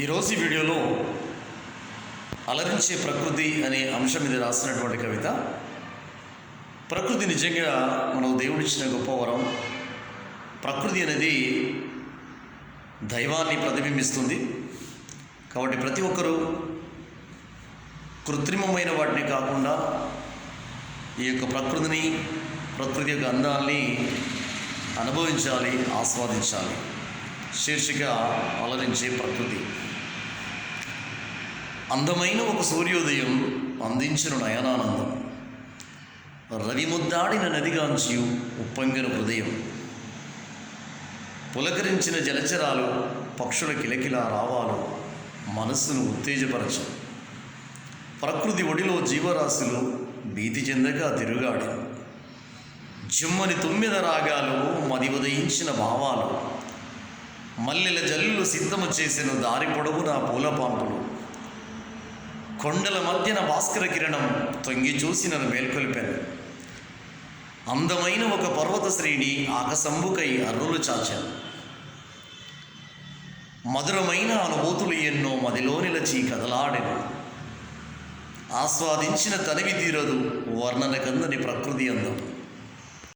ఈరోజు ఈ వీడియోలో అలరించే ప్రకృతి అనే అంశం మీద రాసినటువంటి కవిత. ప్రకృతి నిజంగా మనకు దేవుడిచ్చిన గొప్ప వరం. ప్రకృతి అనేది దైవాన్ని ప్రతిబింబిస్తుంది. కాబట్టి ప్రతి ఒక్కరూ కృత్రిమమైన వాటిని కాకుండా ఈ యొక్క ప్రకృతి యొక్క అందాన్ని అనుభవించాలి, ఆస్వాదించాలి. శీర్షిక అలరించే ప్రకృతి. అందమైన ఒక సూర్యోదయం అందించిన నయనానందం, రవి ముద్దాడిన నదిగాంచి ఉప్పొంగిన హృదయం, పులకరించిన జలచరాలు, పక్షుల కిలకిల రావాలు మనస్సును ఉత్తేజపరచు. ప్రకృతి ఒడిలో జీవరాశులు భీతి చెందగా తిరుగాడు. జుమ్మని తుమ్మెద రాగాలు, మది ఉదయించిన భావాలు, మల్లెల జల్లులు సిద్ధము చేసిన దారి పొడవున పూల పాంపులు, కొండల మధ్యన భాస్కర కిరణం తొంగి చూసి నన్ను మేల్కొల్పాను. అందమైన ఒక పర్వత శ్రేణి ఆకసంబుకై అర్రులు చాచాను. మధురమైన అనుభూతులు ఎన్నో మదిలో నిలచి కదలాడెను. ఆస్వాదించిన తనివి తీరదు వర్ణన కందని ప్రకృతి అందం.